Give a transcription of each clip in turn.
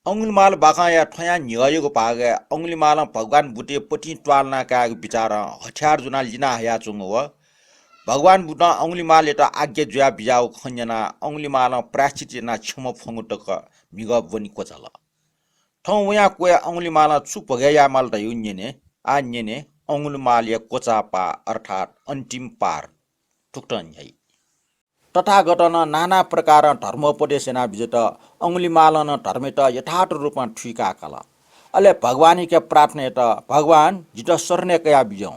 अंगुलीमाल बाका या ठया निगयो पागे अंगुलीमाल भगवान बुटे पटी ट्वालना का विचार हथियार जुना लिना हया चुंग व भगवान बुटा अंगुलीमाल एटा आज्ञा जुया बिजाउ खन्जना अंगुलीमाल प्रायश्चित ना छम फंगुटक मिग बनि कोचला ठौ वया कोया अंगुलीमाल छु पगया माल त युन्यने आ न्यने अंगुलीमाल या कोचापा अर्थात अन्तिम पार टुक्टन है तथागतन नाना प्रकार धर्मोपदेशना विजत अंगुलीमालन धर्मेट यथार्थ रूपमा ठुका कला अले भगवानी के प्रार्थना त भगवान जित सर्ने कया बिजौ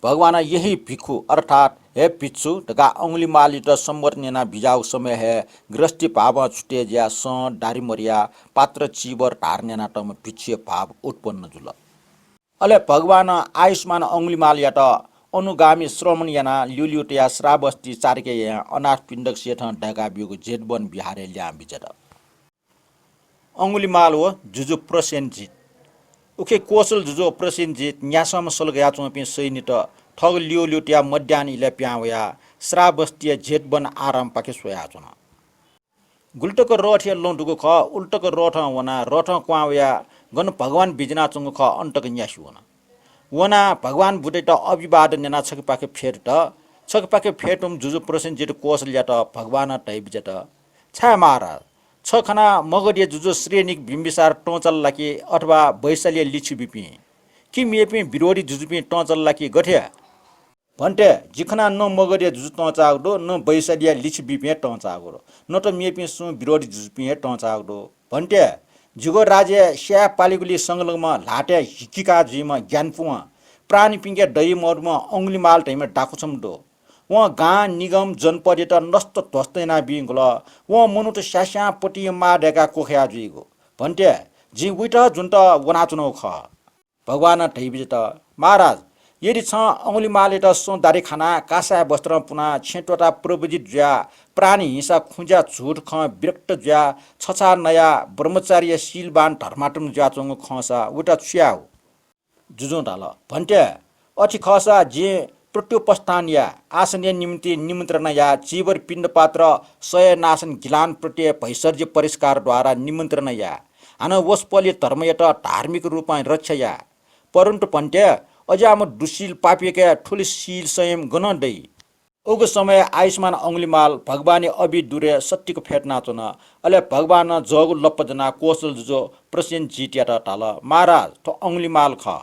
भगवान यही भिखु अर्थात हे पिच्छु तका अंगुलीमाली त सम्वर्नेना बिजाउ समय है गृहस्थी भाव छुटे ज्या स डारीमरिया पात्र चिबर ढार्नेना तम पिछे भाव उत्पन्न जुल अले भगवान आयुष्मान अंगुलीमाल या त अनुगामी श्रमण याना ल्युल्युटिया श्रावस्ती चारके या अनाथ पिण्डक सेठ ढाका बियोको जेठवन बिहारे ल्या बिचर अंगुलीमाल हो जुजु प्रसेनजित उखे कोसल जुजु प्रसेनजित न्यासम सलगया चोपि सैनित ठग ल्युल्युटिया मध्यान इले प्यावया श्रावस्ती जेठवन आराम पाके सोया चोना गुल्टक रथ या लोंडुको ख उल्टक रथ वना रथ क्वावया गन भगवान बिजना चंग ख अंटक न्यासु वना वना भगवान बुटेट अभिवादन नेना छकपाके फेटुम जुजु प्रसेन जेट कोसल्या त भगवान टाइप जेट छा महाराज छखना मगडिया जुजु श्रेणिक बिम्बिसार टोचल लाकी अथवा वैशाल्य लिछु बिपि कि मेपि विरोधी जुजुपि टोचल लाकी गठ्या भन्टे जिखना न मगडिया जुजु टोचागदो न वैशाल्य लिछु बिपि टोचागदो न त मेपि सु विरोधी जुजुपि टोचागदो भन्टे जुगो राज्य स्या पालिगुली संगलगमा लाटे हिकिका जुइमा ज्ञानपुमा प्राणी पिङ्गे दही मरुमा अंगुलीमाल टाइममा डाकुछम दो वहाँ गाँ निगम जनपद नष्ट ध्वस्तैना बिङ्गल वहाँ मनुट स्यास्या पटी माडेका कोख्या जुइगो भन्टे जि उइट जुन त वनाचुनौ ख भगवान ढैबिज त महाराज यदि छ अंगुलीमाले त सो दारी खाना कासा वस्त्र पुना छेटोटा प्रवजित ज्या प्राणी हिंसा खुंजा झुट ख विरक्त ज्या छछा नया ब्रह्मचार्य शीलवान धर्माटम ज्या चंग खसा उटा छ्याउ जुजो डाल भन्टे अति खसा जे प्रत्युपस्थान या आसन निम्ति निमन्त्रण या जीवर पिण्ड पात्र सय नासन गिलान प्रत्य भैसर्य परिष्कार द्वारा निमन्त्रण या हान वस्पले धर्मयत धार्मिक रूपमा रक्षा या परन्तु भन्टे अजाम दुशील पापिएका ठुली शील संयम गन दै उग समय आयुष्मान अंगुलीमाल भगवान अभि दुरे सत्यको फेट नाचन अले भगवान जगु लपजना कोसल जुजो प्रसेन जिटिया टाल महाराज त अंगुलीमाल ख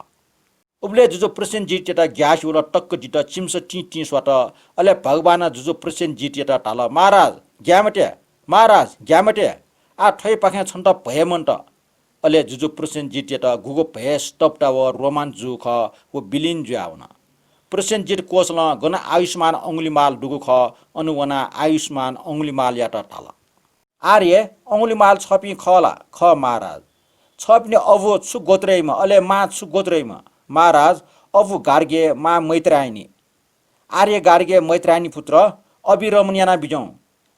उबले जुजो प्रसेन जिटिया ग्यास उला टक्क जिट चिम्स टी स्वाट अले भगवान जुजो प्रसेन जिटिया टाल महाराज ग्यामटे आ ठै पाखे छन्त भयमन्त अले जुजु प्रसेन जिटिया गुगो भय स्टपटा व रोमान जु ख वो बिलिन जु आउन प्रसेन जिट कोसला गन आयुष्मान अंगुलीमाल दुगु ख अनुवना आयुष्मान अंगुलीमाल याटा टाल आर्य अंगुलीमाल छपि खला ख महाराज छपिने अवो छु गोत्रैमा अले मा छु गोत्रैमा महाराज अवु गार्गे मा मैत्रायनी आर्य गार्गे मैत्रायनी पुत्र अभिरमणियाना बिजौ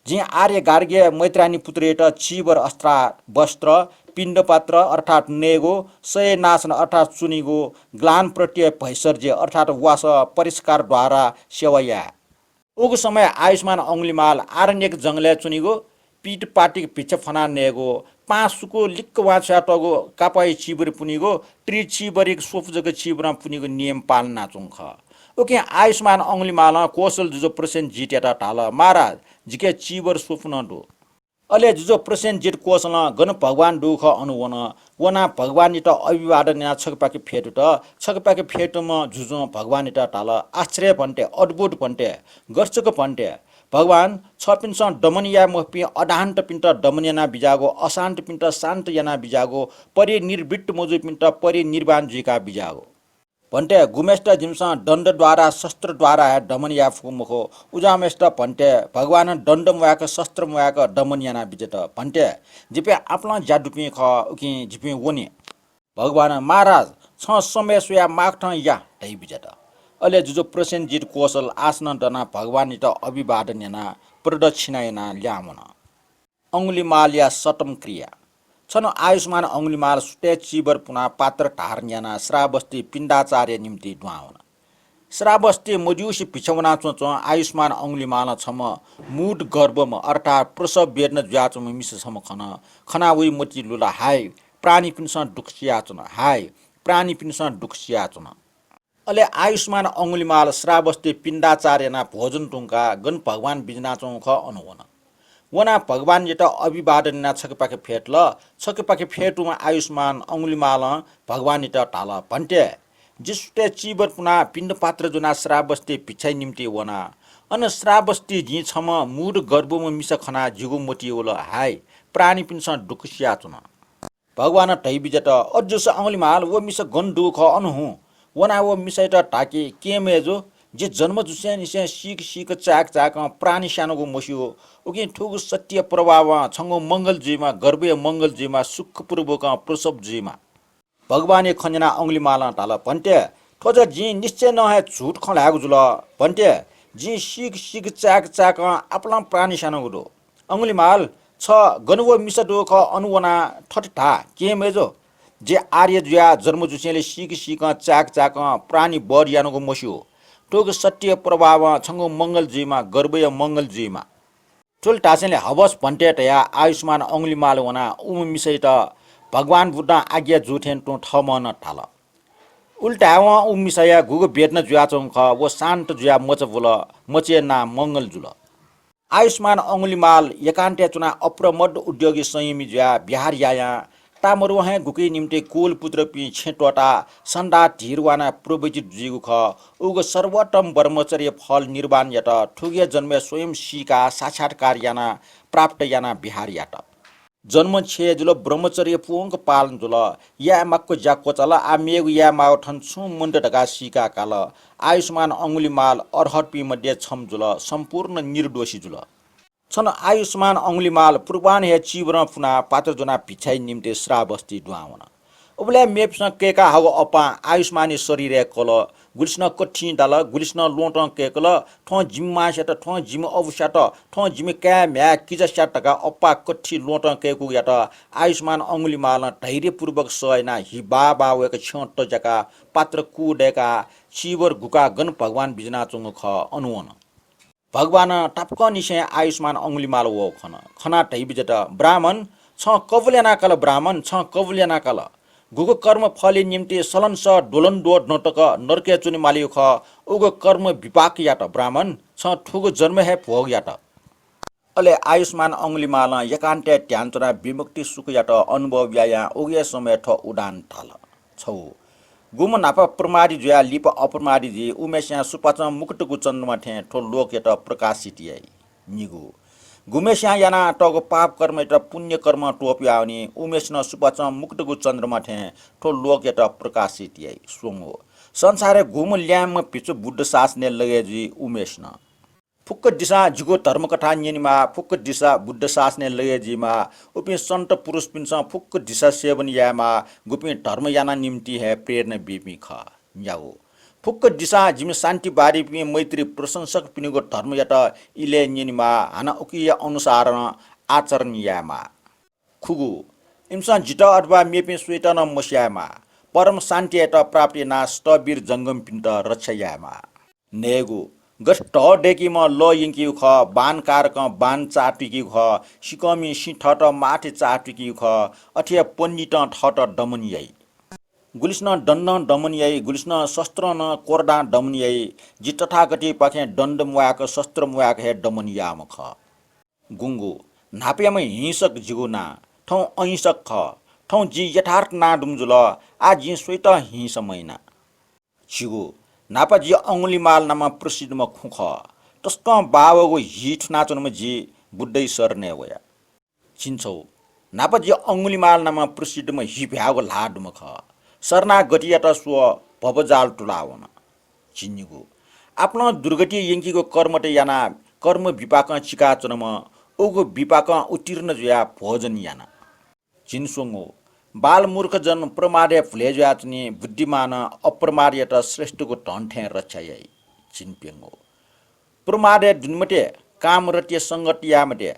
जी आर्य गार्गे मैत्रायनी पुत्र एट चिवर अस्त्र वस्त्र पिण्डपात्र अर्थात नेगो सय नासन अर्थात चुनिगो ग्लान प्रत्यय भैसर्य अर्थात वास परिष्कार द्वारा सेवया उग समय आयुष्मान अंगुलीमाल आरण्यक जंगले चुनिगो पीठ पाटिक पिछ फना नेगो पाँचको लिक्क वाछाटगो कापाई चिबर पुनिगो त्रि चिबरिक सोफजग चिबरा पुनिगो नियम पालना चुंख ओके आयुष्मान अंगुलीमाल कोसल जुजो प्रसेन जिटेटा टाल महाराज जिके चिबर सोफन दो अले जुजो प्रसेन जिट कोसल गन भगवान दुख अनुवन वना भगवान त अभिवादन या छकपाके फेटुम जुजो भगवान त टाल आश्चर्य भन्टे अद्भुत भन्टे गर्चक भन्टे भगवान छपिन्छ दमनिया मोहपि अडान्त पिन्ट दमनियाना बिजागो अशान्त पिन्ट शान्त याना बिजागो परि निर्विट मोजु पिन्ट परि निर्वाण जिका बिजागो भन्टे गुमेष्ट जिमसा दण्डद्वारा शस्त्रद्वारा दमनिया फुमुखो उजामेष्ट भन्टे भगवान दण्ड मुयाक शस्त्र मुयाक दमनियाना बिजत भन्टे जिपे आपला जादुपि ख उकि जिपे वने भगवान महाराज छ समय सुया मागठ या दै बिजत अले जुजो प्रसेन जित कोसल आसन दना भगवान त अभिवादन याना प्रदक्षिणा याना ल्यामन अंगुलीमाल या सतम क्रिया छन आयुष्मान अंगुलीमाल सुटे चिबर पुना पात्र ढार्न्याना श्रावस्ती पिण्डाचार्य निम्ति ढुवाउन श्रावस्ती मजुसी पिछौना चोच आयुष्मान अंगुलीमाल छम मुड गर्भम अर्थात् प्रसव बेर्न ज्याचम मिस छम खना उही मोती लुला हाय प्राणी पिन्स दुखसियाचन हाय प्राणी पिन्स दुखसियाचन अले आयुष्मान अंगुलीमाल श्रावस्ती पिण्डाचार्यना भोजन टुङ्का गण भगवान बिजनाचौँ ख अनुवन वना भगवान जेटा अभिवादन ना छकपाके फेटुमा आयुष्मान अंगुलीमाल भगवान जेटा टाला भन्टे जिसुटे चिबर पुना पिण्ड पात्र जुना श्रावस्ती पिछाइ निम्ति वना अन श्रावस्ती जी छम मुड गर्भमा मिस खना जिगु मोटी ओला हाय प्राणी पिन्स दुखसिया चुना भगवान टै बिजट अजुस अंगुलीमाल वो मिस गन दुख अनहु वना वो मिसैट टाके के मेजो जे जन्म जुस्या निस्या सीक चाक चाक प्राणी सानोको मसियो उकि ठुगु सत्य प्रभाव छङ्गो मङ्गलजीमा गर्भीय मङ्गलजीमा सुखपूर्वक प्रसवजीमा भगवाने खन्जना अंगुलीमाल टाल भन्टे ठोज जी निश्चय नहे झुट खलागु जुल भन्टे जी सीक चाक चाक आपला प्राणी सानोको दो अंगुलीमाल छ गनुव मिसडो ख अनुवना ठठठा के मेजो जे आर्य जुया जन्म जुस्याले सीक चाक चाक प्राणी बर यानको मसियो टोग सत्य प्रभाव छङ्गो मङ्गलजीमा गर्भय मङ्गलजीमा चोल टासेले हवस भन्टे टया आयुष्मान अंगुलीमाल वना उम मिसै त भगवान बुद्ध आज्ञा जुठेन टो ठमन थाल उल्टा व उम मिसया गुगु बेट्न जुया चौख वो शान्त जुया मच बुल मचे ना मङ्गल जुल आयुष्मान अंगुलीमाल एकान्त्य चुना अप्रमद उद्योगी संयमी जुया बिहार याया तामरु हे गुकी निम्ति कोल पुत्र पि छेटवटा सन्डा ढिरवाना प्रवचित जिगु ख उग सर्वोत्तम ब्रह्मचर्य फल निर्वाण यत ठुगे जन्मे स्वयं सिका साक्षात्कार याना प्राप्त याना बिहार यात जन्म छे जुल ब्रह्मचर्य पुंग पालन जुल या मक्को जाको चला आ मेगु या माउ ठन छु मुण्ड ढका सिका काल आयुष्मान अंगुलीमाल अर्हत पि मध्ये छम जुल सम्पूर्ण निर्दोषी जुल छन आयुष्मान अंगुलीमाल पूर्वान हे चिवर पुना पात्र जना पिछाइ निम्ति श्रावस्ती दुआवन उबले मेप्स केका हव अपा आयुष्मानी शरीर कल गुलिस्न कठि दाल गुलिस्न लोट केकल ठो जिम्मा सेट ठो जिम अवसाट ठो जिम क्या म्या किज टका अपा कठि लोट केकु यात आयुष्मान अंगुलीमाल धैर्य पूर्वक सयना हिबा बावेक छट जका पात्र कुडेका चिवर गुका गण भगवान बिजना चुङ ख अनुवन भगवान टापक निशय आयुष्मान अंगुलीमाल वो खना टै बिजट ब्राह्मण छ कवल्याना काल ब्राह्मण छ कवल्याना काल गुगु कर्म फले निम्ति सलन स डोलन डोड नटक नरके चुनि मालियो ख उगो कर्म विपाक यात ब्राह्मण छ ठुगु जन्म हे भोग यात अले आयुष्मान अंगुलीमाल एकान्त्य ट्यान्चना विमुक्ति सुख यात अनुभव याया उगे समय ठ उडान थाल छौ गुम नापा प्रमादी जुया लिप अप्रमादी जी उमेश्या सुपाचा मुकुटको चन्द्रमा ठे ठो लोक यत प्रकाशित याई निगु गुमेश्या याना टको पाप कर्म यत पुण्य कर्म टोपि आउने उमेश्न सुपाचा मुकुटको चन्द्रमा ठे ठो लोक यत प्रकाशित याई सोंगो संसारे गुम ल्याम पिचो बुद्ध सासने लगे जी उमेश्न फुक्क दिशा जिगो धर्म कथा न्यनिमा फुक्क दिशा बुद्ध सासने लगे जीमा उपि सन्त पुरुष पिन्छ फुक्क दिशा सेवन यामा गुपि धर्म याना निम्ति है प्रेरणा बिपि ख याओ फुक्क दिशा जिम शान्ति बारी पि मैत्री प्रशंसक पिनिगो धर्म यत इले न्यनिमा हाना उकिय अनुसार आचरण यामा खुगु इमसा जित अथवा मेपि स्वेतन मस्यामा परम शान्ति यत प्राप्ति ना स्तवीर जंगम पिन्त रक्षा यामा नेगु गस्ट डेकीमा ल यिङ्की ख बान कारक बान चाटिकी ख सिकमी सिठट माथे चाटिकी ख अठिया पन्निट ठट डमनियाई गुलिस्न दण्ड डमनियाई गुलिस्न शस्त्र न कोर्डा डमनियाई जि तथागति पाखे दण्ड मुयाक शस्त्र मुयाक हे डमनियाम ख गुङ्गु नापियामा हिंसक जिगुना ठौ अहिंसक ख ठौ जि यथार्थ ना डुमजुल आ जि स्वेत हिंस मैना छिगु नापाजी अंगुलीमाल नामा प्रसिद्धमा खुख तस्क बाबको हिठ नाचनमा जी बुद्धै सर्ने वया चिन्छौ नापाजी अंगुलीमाल नामा प्रसिद्धमा हिभ्याको लाडमा ख सर्ना गतियात स्व भवजाल टुलावन चिन्निगु आफ्नो दुर्गति यङ्कीको कर्मटे याना कर्म विपाक चिकाचनमा ओगो विपाक उत्तीर्ण जुया भोजन याना चिन्सोङो बालमूर्ख जन प्रमादे फुलेज्याचनी बुद्धिमान अप्रमादयत श्रेष्ठको ढन्ठे रक्षायै चिन्पेङ्गो प्रमादे दुन्मटे काम रत्य संगत यामटे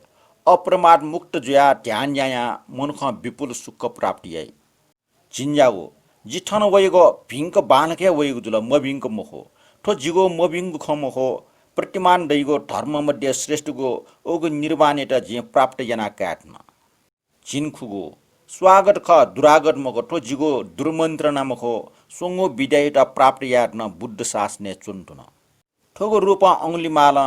अप्रमाद मुक्त जुया ध्यान याया मनख विपुल सुख प्राप्तियै चिन्यागो जिठन वयगो भिङ्क बानके वयगो जुल म भिङ्क मोखो ठो जिगो मोबिङ खम हो प्रतिमान दैगो धर्म मध्ये श्रेष्ठगो ओगो निर्वाणित जे प्राप्त जना काट्न चिनखुगो स्वागत ख दुरागत मगो ठो जिगो दुर्मन्त्रणा मखो सोंगो विद्यायता प्राप्त यार्न बुद्ध शासने चुन्तुन ठोगो रूप अंगुलीमाल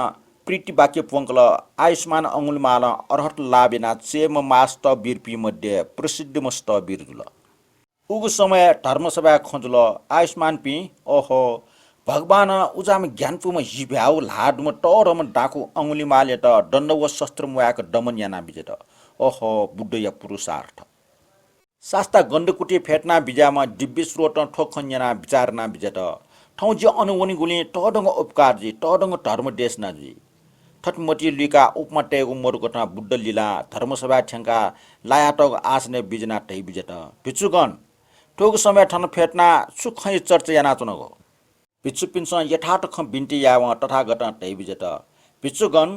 प्रीति वाक्य पोंकल आयुष्मान अंगुलीमाल अर्हत लाबिना चेम मास्त बिरपी मध्ये प्रसिद्ध मस्त बिरजुल उगु समय धर्मसभा खोजुल आयुष्मान पि ओहो भगवान उजाम ज्ञानपुम हिभ्याउ लाडुम टरम डाकु अंगुलीमाल त दण्डव शस्त्र मुयाक दमन याना बिजेत ओहो बुद्ध या पुरुषार्थ शास्ता गण्डकुटी फेट्ना बिजामा दिव्य स्रोत ठोखन याना विचारना बिजेत ठाउँ जे अनुवनी गुली टडंग उपकार जी टडंग धर्म देश नजी ठटमटी लिका उपमटेगु मोरगोटा बुद्ध लीला धर्मसभा ठ्याङ्का लायाटग आसने बिजना टै बिजेत भिचुगन ठोग समय ठन फेट्ना सुखै चर्चा याना चुनगो भिचु पिन्स यथार्थ ख बिन्ती याव तथागत टै बिजेत भिचुगन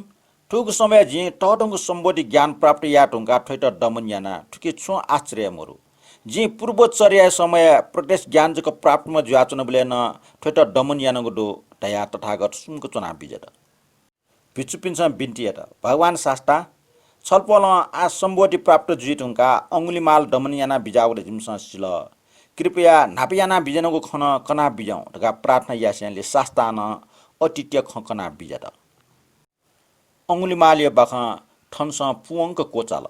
ठोग समय जी टडंग सम्बोधि ज्ञान प्राप्त या ढुङ्गा ठैट दमन याना ठुकी छु आश्चर्य मोरु जी पूर्वचर्या समय प्रदेश ज्ञान जको प्राप्तमा ज्याचन बलेन ठैट दमन यानगो दो दया तथागत सुनको चुना बिजेत भिचु पिन्स बिन्ती यत भगवान शास्ता छलपल आ सम्बोधि प्राप्त जुइटुङका अंगुलीमाल दमन याना बिजाउले जिमस सिल कृपया नापियाना बिजनको खन कना बिजाउँ ढका प्रार्थना यास्याले शास्तान अतिथ्य खकना बिजेत अंगुलीमाल बख ठन्स पुवंक कोचाल